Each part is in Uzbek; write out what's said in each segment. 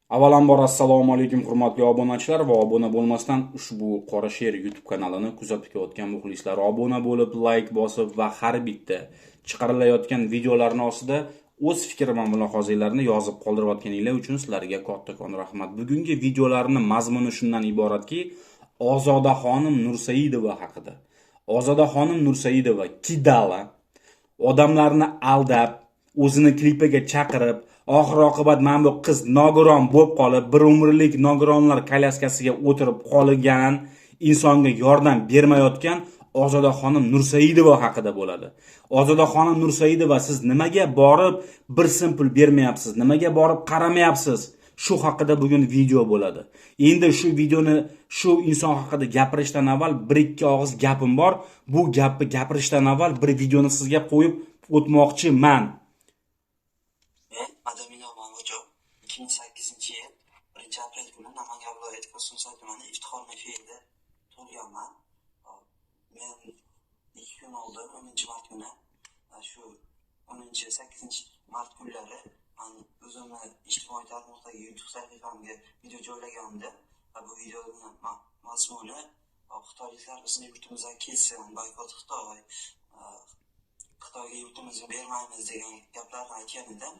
Avvalambor assalomu alaykum hurmatli obunachilar va obuna bo'lmasdan ushbu Qora Sher YouTube kanalini kuzatib kelayotgan muxlislar obuna bo'lib, like bosib va har bitta chiqarilayotgan videolarning ostida o'z fikr va mulohazalarini yozib qoldirayotganinglar uchun sizlarga kattakon rahmat. Bugungi videolarning mazmuni shundan iboratki, Ozodaxonim Nursaidova haqida. Ozodaxonim Nursaidova kidala odamlarni aldab, o'zini klipiga chaqirib, oxir oqibat mana bu qiz nogiron bo'lib qolib, bir umrlik nogironlar kolyaskasiga o'tirib qolgan insonga yordam bermayotgan Ozodaxonim Nursaidova haqida bo'ladi. Ozodaxonim Nursaidova, siz nimaga borib bir so'm pul bermayapsiz? Nimaga borib qaramayapsiz? Shu haqida bugun video bo'ladi. Endi shu videoni shu inson haqida gapirishdan avval bir ikki og'iz gapim bor. Bu gapni gapirishdan avval bir videoni sizga qo'yib o'tmoqchiman. Men Madamino Mamurjo 2008-yil 1-aprel kuni Namangan viloyati Ko'ksuv tumani Iftixor Mefiyda tug'ilganman. Men 2 kun oldin 10-mart kuni shu 8-mart kunlari men o'zimni ijtimoiy tarmoqdagi YouTube sahifamga video joylaganimda bu videoning mazmuni xitoyliklar bizni yurtimizdan ketsin, boykot Xitoyga yurtimizni bermaymiz degan gaplarni aytgan edim.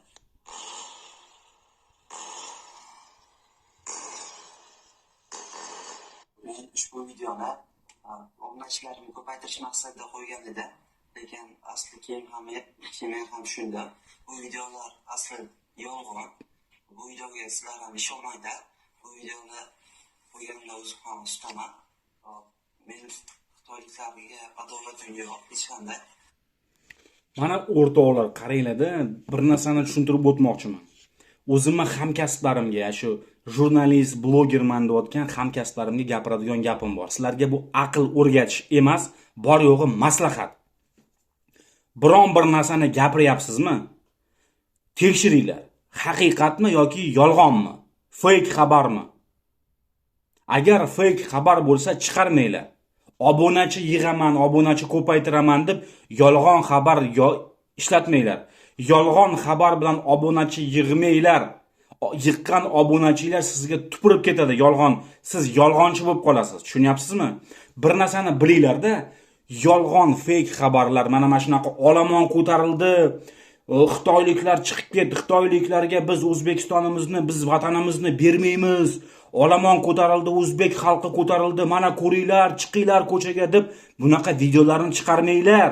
Men ushbu videoni obunachilarimni ko'paytirish maqsadida qo'ygan edim, lekin asli keyin ham shunda. Bu videolar asli yolg'on. Bu videoga sizlar ham ishonmanglar. Bu videoni qo'yganimda o'zim ham ustaman. Men xitoyliklarga adolatim yo'q, hech qanday. Mana o'rtoqlar, qaranglar-da, bir narsani tushuntirib o'tmoqchiman. O'zimni hamkasblarimga, shu jurnalist, blogerman deyotgan hamkasblarimga gapiradigan gapim bor. Sizlarga bu aql o'rgatish emas, bor yo'g'i maslahat. Biron bir narsani gapiryapsizmi? Tekshiringlar. Haqiqatmi yoki yolg'onmi? Fake xabarmi? Agar fake xabar bo'lsa chiqarmanglar. Obunachi yig'aman, obunachi ko'paytiraman deb yolg'on xabar ishlatmanglar. Yolg'on xabar bilan obunachi yig'manglar. Yiqqan obunachilar sizga tupurib ketadi. Yolg'on, siz yolg'onchi bo'lib qolasiz. Tushunyapsizmi? Bir narsani bilinglar-da, yolg'on fake xabarlar mana shunaqa olomon ko'tarildi. Xitoyliklar chiqib ketdi. Xitoyliklarga biz O'zbekistonimizni, biz vatanimizni bermaymiz. Olomon ko'tarildi, o'zbek xalqi ko'tarildi. Mana ko'ringlar, chiqinglar ko'chaga deb bunaqa videolarni chiqarmanglar.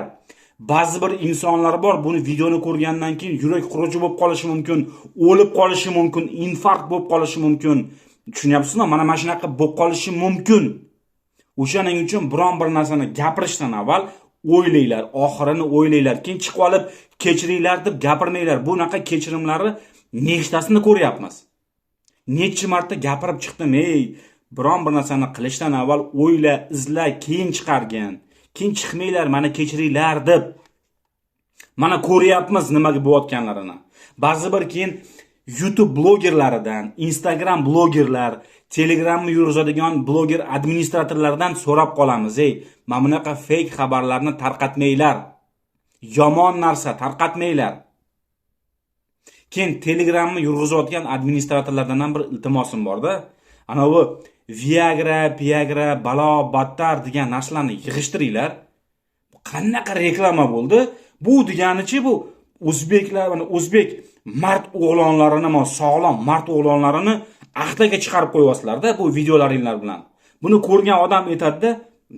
Ba'zi bir insonlar bor, buni videoni ko'rgandan keyin yurak xuruji bo'lib qolishi mumkin, o'lib qolishi mumkin, infarkt bo'lib qolishi mumkin. Tushunyapsizmi? Mana shunaqa bo'lib qolishi mumkin. O'shaning uchun biron bir narsani gapirishdan avval o'ylanglar, oxirini o'ylanglar. Keyin chiqib olib kechiringlar deb gapirmanglar. Bunaqa kechirimlarni nechtasini ko'ryapmiz? Necha marta gapirib chiqdim, biron bir narsani qilishdan avval o'yla, izla, keyin chiqargan. Keyin chiqmanglar, mana kechiringlar deb. Mana ko'ryapmiz nimaga bo'layotganlarini. Ba'zi bir keyin YouTube blogerlaridan, Instagram blogerlar, Telegramni yurg'izadigan bloger administratorlardan so'rab qolamiz, mana bunaqa fake xabarlarni tarqatmanglar. Yomon narsa tarqatmanglar. Keyin Telegramni yurg'izayotgan administratorlardan ham bir iltimosim bor-da. Ana bu Viagra, balo, battar degan narsalarni yig'ishtiringlar. Bu qanaqa reklama bo'ldi? Bu deganichi bu o'zbeklar, mana o'zbek mard o'g'lonlarini, sog'lom mard o'g'lonlarini ahdaga chiqarib qo'yasizlar-da bu videolaringlar bilan. Buni ko'rgan odam aytadi-da,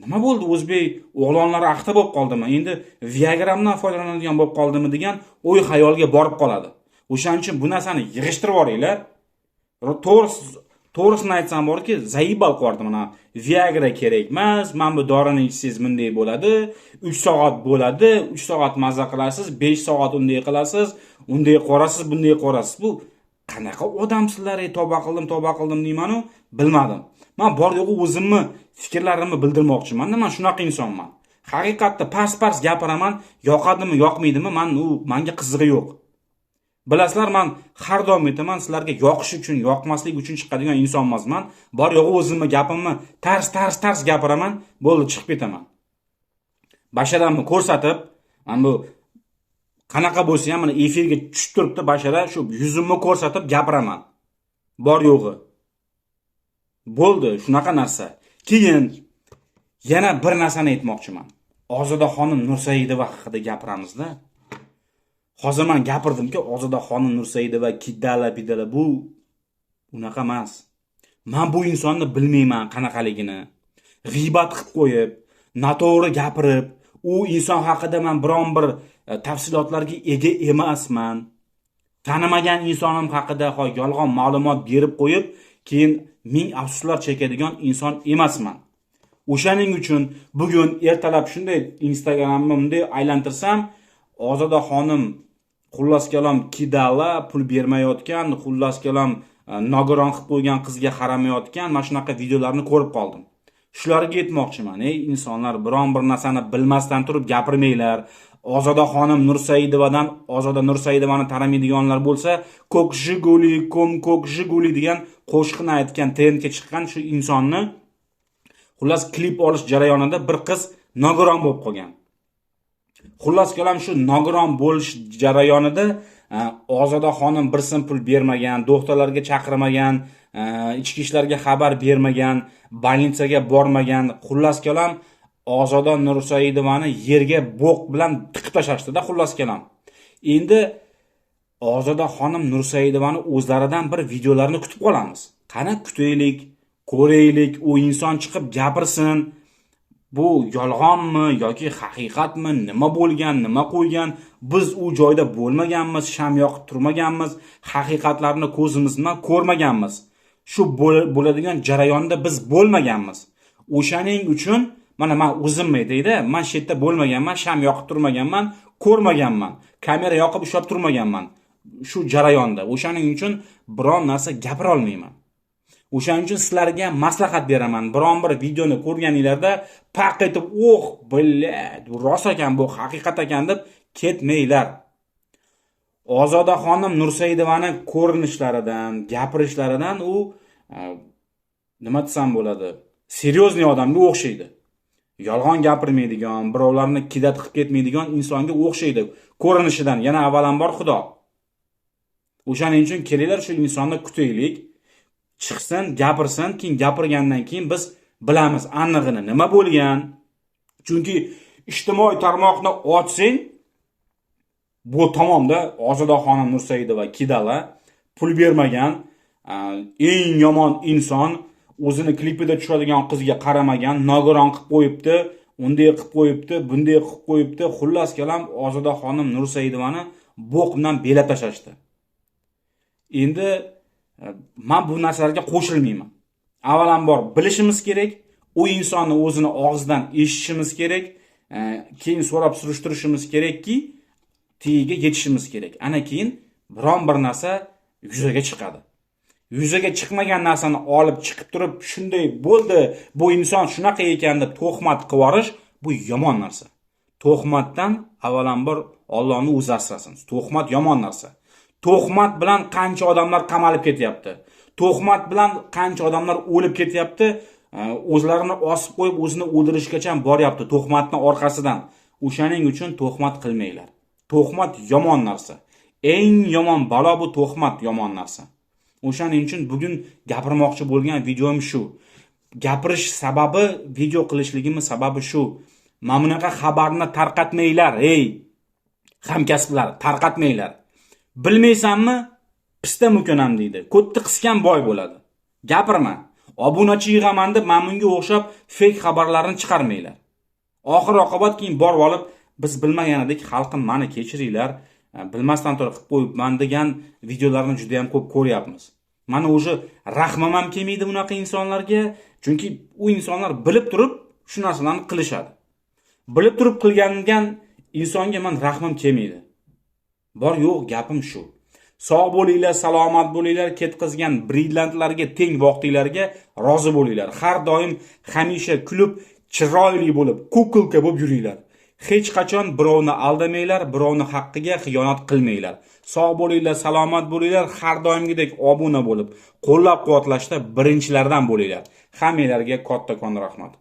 nima bo'ldi, o'zbek o'g'lonlari ahda bo'lib qoldimi? Endi Viagramdan foydalanadigan bo'lib qoldimi degan o'y xayolga borib qoladi. O'shaning uchun bu narsani yig'ishtirib oringlar. To'g'risini aytsam borki, zaybal qo'rdim, mana Viagra kerak emas, men bu dorini ichsangiz bunday bo'ladi, 3 soat bo'ladi, 3 soat maza qilasiz, 5 soat unday qilasiz, unday qorasiz, bunday qorasiz. Bu qanaqa odamsizlar? Tavba qildim deyman-ku, bilmadim. Men bor yo'g'i o'zimni fikrlarimni bildirmoqchiman. Men shunaqa insonman. Haqiqatda past gapiraman, yoqadimi, yoqmaydimi, menga qizig'i yo'q. Bilasizlar, men har doim aytaman, sizlarga yoqish uchun, yoqmaslik uchun chiqadigan inson emasman. Bor yo'g'i o'zimni gapimni tars gapiraman, bo'ldi, chiqib ketaman. Basharamni ko'rsatib, men bu qanaqa bo'lsa ham mana efirga tushib turibdi bashara, shu yuzimni ko'rsatib gapiraman. Bor yo'g'i. Bo'ldi, shunaqa narsa. Keyin yana bir narsani aytmoqchiman. Ozodaxonim Nursaidova haqida gapiramizda. Hozir men gapirdimki, Ozodaxonim Nursaidova kidala bu unaqa emas. Men bu insonni bilmayman qanaqaligini. G'iybat qilib qo'yib, noto'g'ri gapirib, u inson haqida men biron bir tafsilotlarga ega emasman. Tanimagan insonim haqida yolg'on ma'lumot berib qo'yib, keyin ming afsuslar chekadigan inson emasman. O'shaning uchun bugun ertalab shunday Instagramni bunday aylantirsam, Ozodaxonim xullas kalom kidala, pul bermayotgan, xullas kalom nogiron qilib qo'ygan qizga qaramayotgan, mana shunaqa videolarni ko'rib qoldim. Shularga aytmoqchiman, ey insonlar, biron bir narsani bilmasdan turib gapirmanglar. Ozodaxonim Nursaidovadan Ozoda Nursaidovani tanimaydiganlar bo'lsa, ko'k Jiguli degan qo'shiqni aytgan, trendga chiqqan shu insonni xullas klip olish jarayonida bir qiz nogiron bo'lib qolgan. Xullas kalom shu nogiron bo'lish jarayonida Ozodaxonim bir so'm pul bermagan, doktorlarga chaqirmagan, ichki ishlarga xabar bermagan, больницаga bormagan. Xullas kalom Ozoda Nursaidovani yerga bo'q bilan tiqib tashlashdi-da, xullas kalom. Endi Ozodaxonim Nursaidovani o'zlaridan bir videolarni kutib qolamiz. Qani kutaylik, ko'raylik, u inson chiqib gapirsin. Bu yolg'onmi yoki haqiqatmi, nima bo'lgan, nima qo'ygan, biz u joyda bo'lmaganmiz, sham yoqib turmaganmiz, haqiqatlarni ko'zimizdan ko'rmaganmiz. Shu bo'ladigan jarayonda biz bo'lmaganmiz. O'shaning uchun mana men o'zimni aytayda, men shu yerda bo'lmaganman, sham yoqib turmaganman, ko'rmaganman, kamera yoqib ushlab turmaganman shu jarayonda. O'shaning uchun biron narsa gapira olmayman. O'shaning uchun sizlarga maslahat beraman. Biron bir videoni ko'rganinglarda paq etib, bu rost ekan, bu haqiqat ekan deb ketmanglar. Ozodaxonim Nursaidovani ko'rinishlaridan, gapirishlaridan u nima desam bo'ladi? Seriozniy odamga o'xshaydi. Yolg'on gapirmaydigan, birovlarni kidat qilib ketmaydigan insonga o'xshaydi. Ko'rinishidan yana avvalambor Xudo. O'shaning uchun kelinglar shu insonni kutaylik. Chiqsin, gapirsin, keyin gapirgandan keyin biz bilamiz anig'ini nima bo'lgan. Chunki ijtimoiy tarmoqni ochsang, bu tomonda Ozodaxonim Nursaidova kidala, pul bermagan, eng yomon inson, o'zini klipida tushadigan qizga qaramagan, nogiron qilib qo'yibdi, unday qilib qo'yibdi, bunday qilib qo'yibdi. Xullas kalom Ozodaxonim Nursaidovani bo'q bilan belab tashlashdi. Endi men bu narsalarga qo'shilmayman. Avvalambor bilishimiz kerak, u insonni o'zini og'zidan eshitishimiz kerak, keyin so'rab surishtirishimiz kerakki, tagiga yetishimiz kerak. Ana keyin biron bir narsa yuzaga chiqadi. Yuzaga chiqmagan narsani olib chiqib turib, shunday bo'ldi, bu inson shunaqa ekan deb to'xmat qilib yorish, bu yomon narsa. To'xmatdan avvalambor Allohning o'zi asrasin. To'xmat yomon narsa. To'xmat bilan qancha odamlar qamalib ketyapti. To'xmat bilan qancha odamlar o'lib ketyapti. O'zlarini osib qo'yib, o'zini o'ldirishgacha boryapti to'xmatning orqasidan. O'shaning uchun to'xmat qilmanglar. To'xmat yomon narsa. Eng yomon balo bu to'xmat yomon narsa. O'shaning uchun bugun gapirmoqchi bo'lgan videom shu. Gapirish sababi, video qilishligimning sababi shu. Mana bunaqa xabarni tarqatmanglar, ey hamkasblar, tarqatmanglar. Bilmaysanmi? Pista mukonam deydi. Ko'tti qisgan boy bo'ladi. Gapirma. Obunachi yig'aman deb men bunga o'xshab fake xabarlarni chiqarmanglar. Oxir oqibat keyin borib olib, biz bilmaganidek xalqim meni kechiringlar, bilmasdan turib qilib qo'yibman degan videolarni juda ham ko'p ko'ryapmiz. Mana o'sha rahmim ham kelmaydi bunaqa insonlarga, chunki u insonlar bilib turib shu narsalarni qilishadi. Bilib turib qilgan insonga men rahmim kelmaydi. Bor yo'q gapim shu. Sog' bo'linglar, salomat bo'linglar, ketkizgan brilliantlarga teng vaqtinglarga rozi bo'linglar. Har doim hamisha kulib, chiroyli bo'lib, kukulka bo'lib yuringlar. Hech qachon birovni aldamanglar, birovni haqqiga xiyonat qilmanglar. Sog' bo'linglar, salomat bo'linglar, har doimgidek obuna bo'lib, qo'llab-quvvatlashda birinchilardan bo'linglar. Hammanglarga kattakon rahmat.